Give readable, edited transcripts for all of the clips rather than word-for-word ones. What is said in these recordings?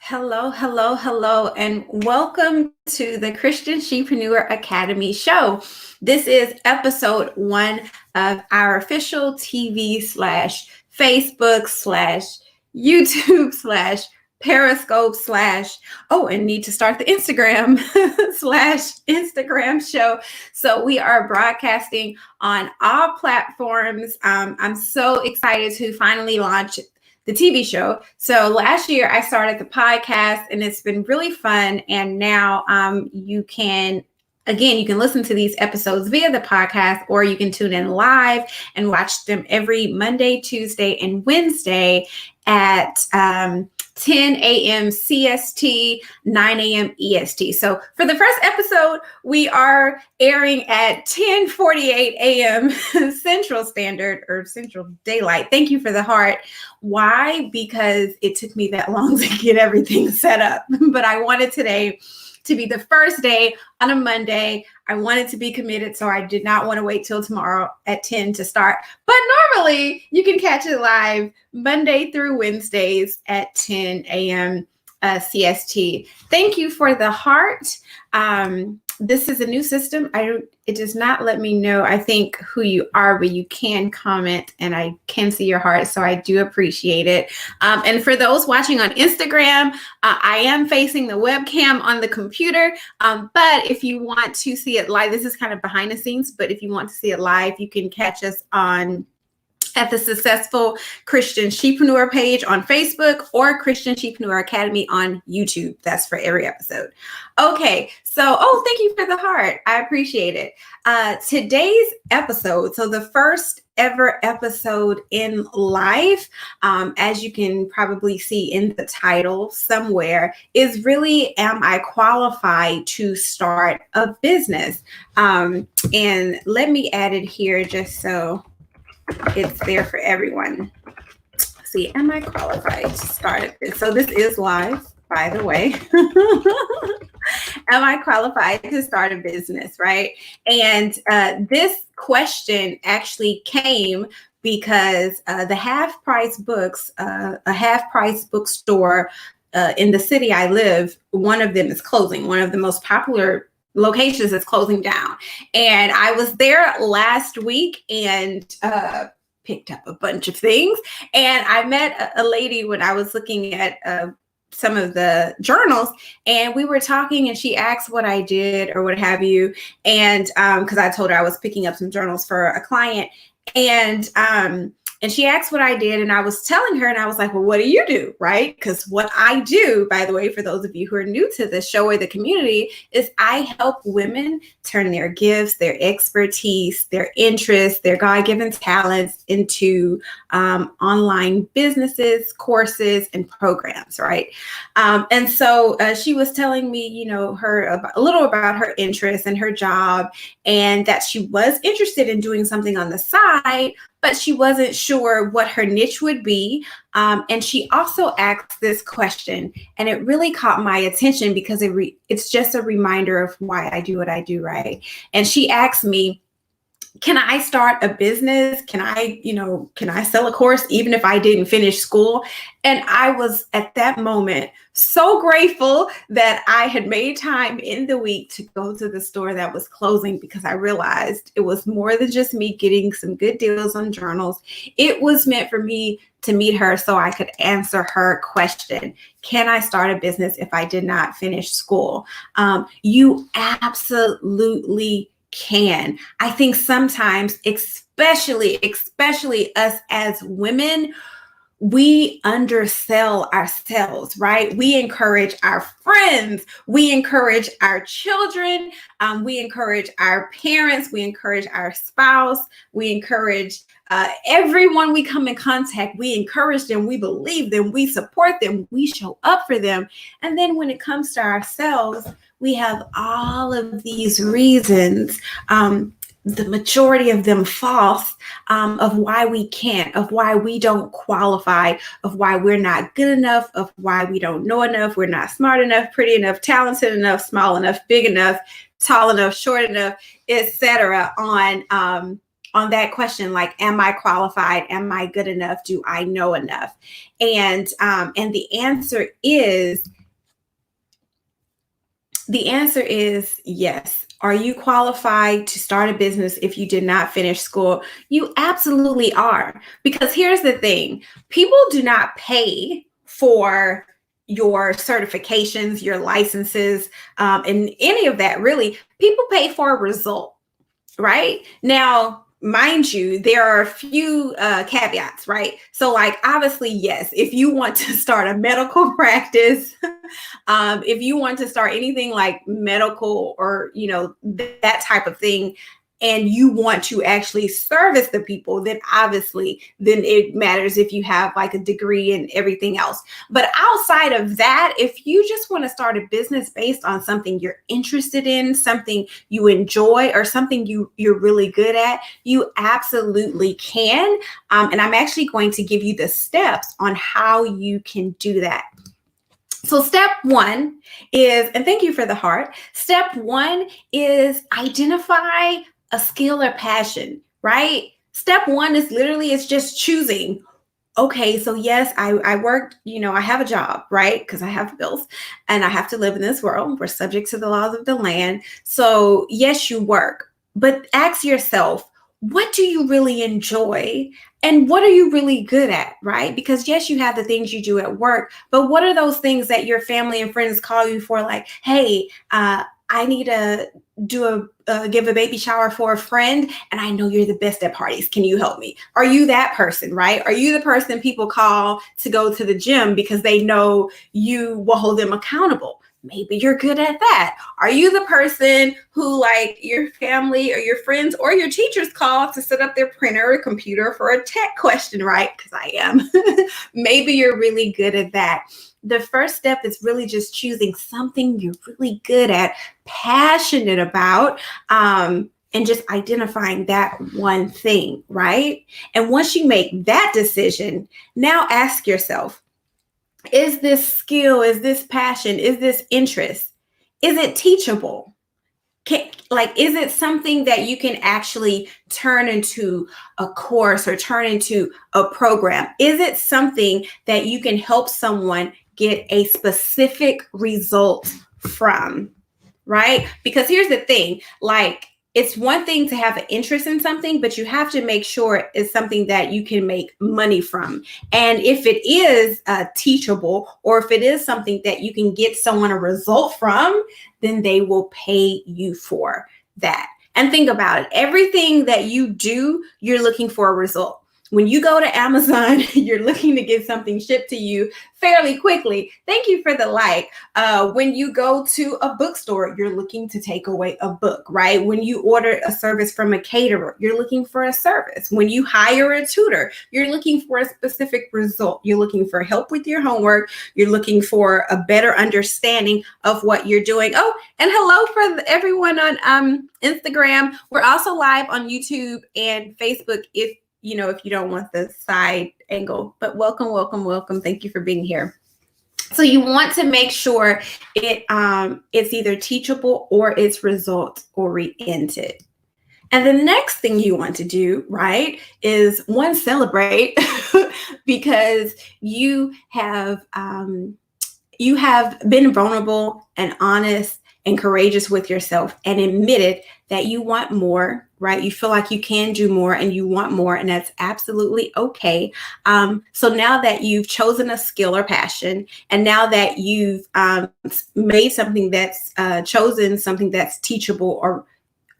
Hello, hello, hello, and welcome to the Christian Shepreneur Academy show. This is episode 1 of our official TV slash Facebook slash YouTube slash Periscope slash, and need to start the Instagram slash Instagram show. So we are broadcasting on all platforms. I'm so excited to finally launch the TV show. So last year I started the podcast and it's been really fun. And now you can listen to these episodes via the podcast, or you can tune in live and watch them every Monday, Tuesday, and Wednesday at 10 a.m. CST, 9 a.m. EST. So for the first episode, we are airing at 10:48 a.m. Central Standard or Central Daylight. Thank you for the heart. Why? Because it took me that long to get everything set up. But I wanted today to be the first day on a Monday. I wanted to be committed, so I did not want to wait till tomorrow at 10 to start. But normally you can catch it live Monday through Wednesdays at 10 a.m. CST. Thank you for the heart. This is a new system. It does not let me know, I think, who you are, but you can comment and I can see your heart. So I do appreciate it. And for those watching on Instagram, I am facing the webcam on the computer. But if you want to see it live, this is kind of behind the scenes, but if you want to see it live, you can catch us at the Successful Christian Shepreneur page on Facebook or Christian Shepreneur Academy on YouTube. That's for every episode. Okay, so, thank you for the heart. I appreciate it. Today's episode, so the first ever episode in life, as you can probably see in the title somewhere, is really, am I qualified to start a business? And let me add it here just so it's there for everyone. See, am I qualified to start this? So this is live, by the way. Am I qualified to start a business, right? And this question actually came because the Half Price Books, a Half Price bookstore in the city I live, one of them is closing. One of the most popular locations is closing down. And I was there last week and picked up a bunch of things. And I met a lady when I was looking at some of the journals, and we were talking and she asked what I did or what have you. And because I told her I was picking up some journals for a client, and she asked what I did, and I was telling her, and I was like, well, what do you do, right? Because what I do, by the way, for those of you who are new to the show or the community, is I help women turn their gifts, their expertise, their interests, their God-given talents into online businesses, courses, and programs, right? And so she was telling me, a little about her interests and her job, and that she was interested in doing something on the side, but she wasn't sure what her niche would be. And she also asked this question, and it really caught my attention because it's just a reminder of why I do what I do, right? And she asked me, can I start a business? Can I sell a course even if I didn't finish school? And I was at that moment so grateful that I had made time in the week to go to the store that was closing, because I realized it was more than just me getting some good deals on journals. It was meant for me to meet her so I could answer her question. Can I start a business if I did not finish school? You absolutely can. I think sometimes, especially us as women, we undersell ourselves, right? We encourage our friends, we encourage our children, we encourage our parents, we encourage our spouse, we encourage everyone we come in contact. We encourage them, we believe them, we support them, we show up for them. And then when it comes to ourselves, we have all of these reasons, the majority of them false, of why we can't, of why we don't qualify, of why we're not good enough, of why we don't know enough, we're not smart enough, pretty enough, talented enough, small enough, big enough, tall enough, short enough, etc. on on that question, like, am I qualified? Am I good enough? Do I know enough? And the answer is yes. Are you qualified to start a business if you did not finish school? You absolutely are. Because here's the thing, people do not pay for your certifications, your licenses, and any of that, really. People pay for a result, right? Now, mind you, there are a few caveats, right? So, like, obviously, yes, if you want to start a medical practice, if you want to start anything like medical or, that type of thing, and you want to actually service the people, then obviously, then it matters if you have like a degree and everything else. But outside of that, if you just want to start a business based on something you're interested in, something you enjoy, or something you're really good at, you absolutely can. And I'm actually going to give you the steps on how you can do that. So step one is, and thank you for the heart. Step one is identify a skill or passion, right? Step one is literally, it's just choosing. Okay, so yes, I work, I have a job, right? Because I have bills and I have to live in this world. We're subject to the laws of the land. So yes, you work, but ask yourself, what do you really enjoy? And what are you really good at, right? Because yes, you have the things you do at work, but what are those things that your family and friends call you for? Like, hey, I need to give a baby shower for a friend, and I know you're the best at parties. Can you help me? Are you that person, right? Are you the person people call to go to the gym because they know you will hold them accountable? Maybe you're good at that. Are you the person who, like, your family or your friends or your teachers call to set up their printer or computer for a tech question, right? Because I am. Maybe you're really good at that. The first step is really just choosing something you're really good at, passionate about, and just identifying that one thing, right? And once you make that decision, now ask yourself, is this skill, is this passion, is this interest, is it teachable? Is it something that you can actually turn into a course or turn into a program? Is it something that you can help someone get a specific result from, right? Because here's the thing, like, it's one thing to have an interest in something, but you have to make sure it's something that you can make money from. And if it is teachable, or if it is something that you can get someone a result from, then they will pay you for that. And think about it. Everything that you do, you're looking for a result. When you go to Amazon, you're looking to get something shipped to you fairly quickly. Thank you for the like. When you go to a bookstore, you're looking to take away a book, right? When you order a service from a caterer, you're looking for a service. When you hire a tutor, you're looking for a specific result. You're looking for help with your homework. You're looking for a better understanding of what you're doing. Oh, and hello for everyone on Instagram. We're also live on YouTube and Facebook if you don't want the side angle, but welcome. Thank you for being here. So you want to make sure it's either teachable or it's result oriented. And the next thing you want to do, right, is one, celebrate because you have been vulnerable and honest and courageous with yourself and admitted that you want more, right? You feel like you can do more and you want more, and that's absolutely okay. So now that you've chosen a skill or passion, and now that you've made something that's chosen something that's teachable or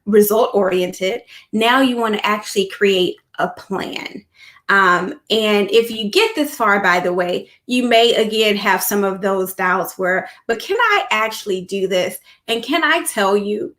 result oriented, now you want to actually create a plan. And if you get this far, by the way, you may again have some of those doubts but can I actually do this? And can I tell you,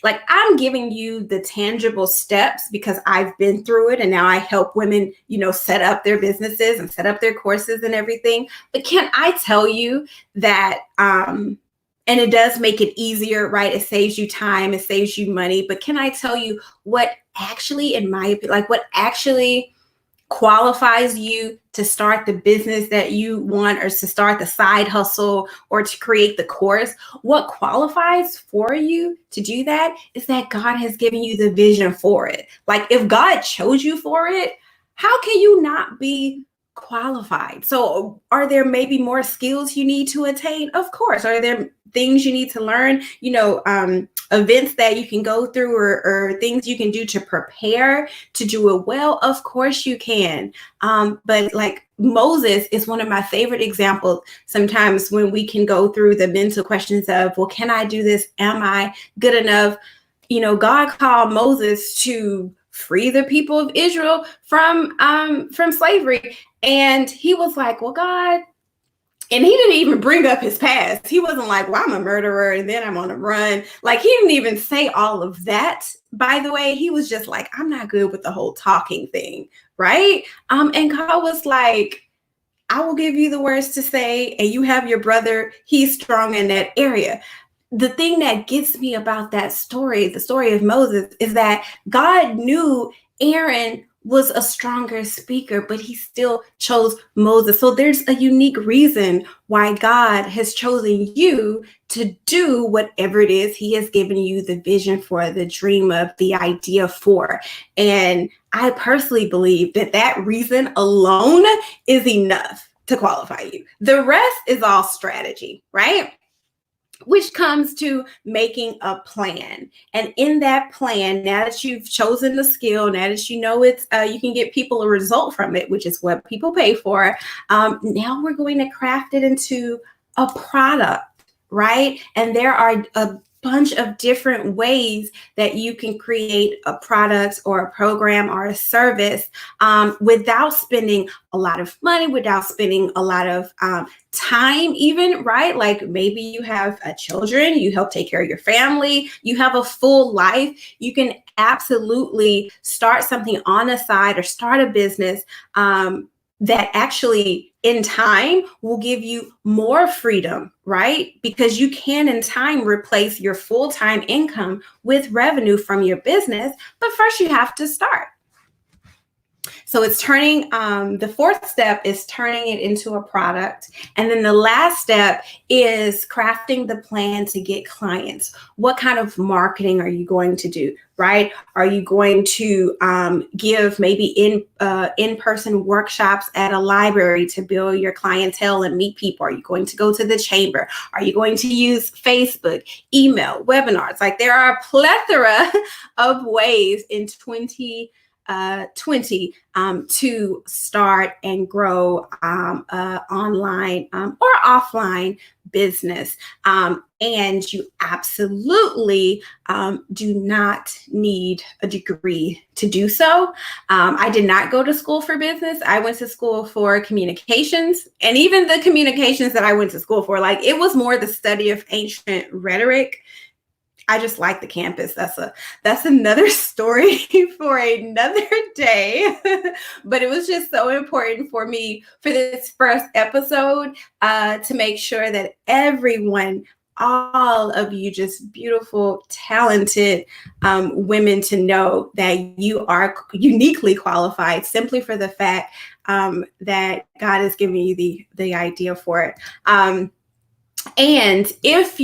like, I'm giving you the tangible steps because I've been through it, and now I help women, set up their businesses and set up their courses and everything. But can I tell you that, and it does make it easier, right? It saves you time, it saves you money. But can I tell you what actually, in my opinion, like what actually qualifies you to start the business that you want, or to start the side hustle, or to create the course. What qualifies for you to do that is that God has given you the vision for it. Like, if God chose you for it, how can you not be qualified? So are there maybe more skills you need to attain? Of course. Are there things you need to learn, events that you can go through, or things you can do to prepare to do it well? Of course you can. But like Moses is one of my favorite examples sometimes, when we can go through the mental questions of, well, can I do this? Am I good enough? God called Moses to free the people of Israel from slavery. And he was like, well, God, and he didn't even bring up his past. He wasn't like, well, I'm a murderer and then I'm on a run. Like, he didn't even say all of that. By the way, he was just like, I'm not good with the whole talking thing, right? And God was like, I will give you the words to say, and you have your brother. He's strong in that area. The thing that gets me about that story, the story of Moses, is that God knew Aaron was a stronger speaker, but he still chose Moses. So there's a unique reason why God has chosen you to do whatever it is he has given you the vision for, the dream of, the idea for. And I personally believe that that reason alone is enough to qualify you. The rest is all strategy, right? Which comes to making a plan. And in that plan, now that you've chosen the skill, now that you know it's you can get people a result from it, which is what people pay for, now we're going to craft it into a product, right? And there are a bunch of different ways that you can create a product or a program or a service without spending a lot of money, without spending a lot of time even, right? Like, maybe you have children, you help take care of your family, you have a full life. You can absolutely start something on the side or start a business that actually in time will give you more freedom, right? Because you can in time replace your full-time income with revenue from your business. But first you have to start. So it's turning, the fourth step is turning it into a product. And then the last step is crafting the plan to get clients. What kind of marketing are you going to do, right? Are you going to give maybe in-person workshops at a library to build your clientele and meet people? Are you going to go to the chamber? Are you going to use Facebook, email, webinars? Like, there are a plethora of ways in 2020 to start and grow online or offline business. And you absolutely do not need a degree to do so. I did not go to school for business. I went to school for communications, and even the communications that I went to school for, like, it was more the study of ancient rhetoric. I just like the campus. That's another story for another day. But it was just so important for me for this first episode to make sure that everyone, all of you just beautiful, talented women, to know that you are uniquely qualified simply for the fact that God has given you the idea for it. And if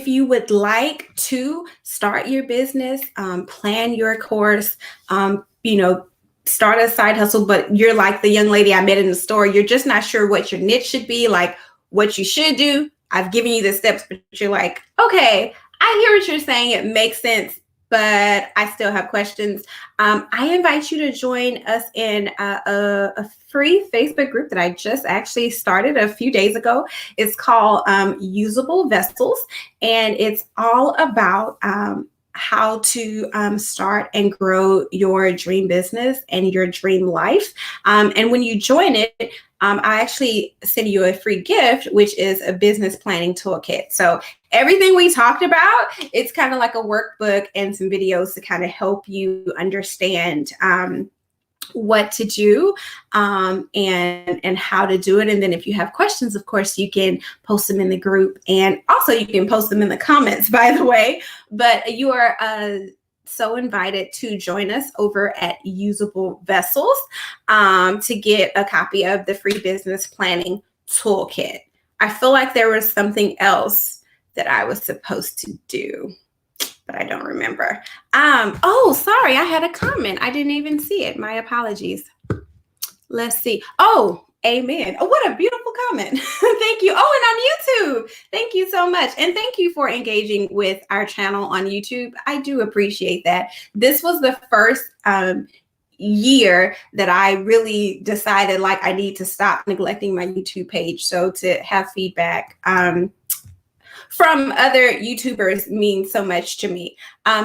you would like to start your business, plan your course, start a side hustle, but you're like the young lady I met in the store, you're just not sure what your niche should be, like what you should do. I've given you the steps, but you're like, okay, I hear what you're saying. It makes sense, but I still have questions. I invite you to join us in a free Facebook group that I just actually started a few days ago. It's called Usable Vessels, and it's all about how to start and grow your dream business and your dream life. And when you join it, I actually send you a free gift, which is a business planning toolkit. So everything we talked about, it's kind of like a workbook and some videos to kind of help you understand what to do and how to do it. And then if you have questions, of course, you can post them in the group, and also you can post them in the comments, by the way. But you are so invited to join us over at Usable Vessels to get a copy of the free business planning toolkit. I feel like there was something else that I was supposed to do, but I don't remember. Oh, sorry, I had a comment. I didn't even see it. My apologies. Let's see. Oh, amen. Oh, what a beautiful comment. Thank you. Oh, and on YouTube. Thank you so much. And thank you for engaging with our channel on YouTube. I do appreciate that. This was the first year that I really decided like I need to stop neglecting my YouTube page. So to have feedback from other YouTubers means so much to me.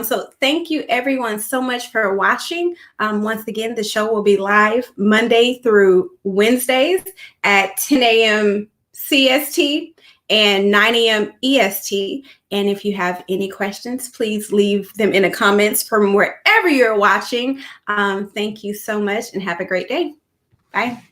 So thank you everyone so much for watching. Once again, the show will be live Monday through Wednesdays at 10 a.m. CST and 9 a.m. EST. And if you have any questions, please leave them in the comments from wherever you're watching. Thank you so much and have a great day. Bye.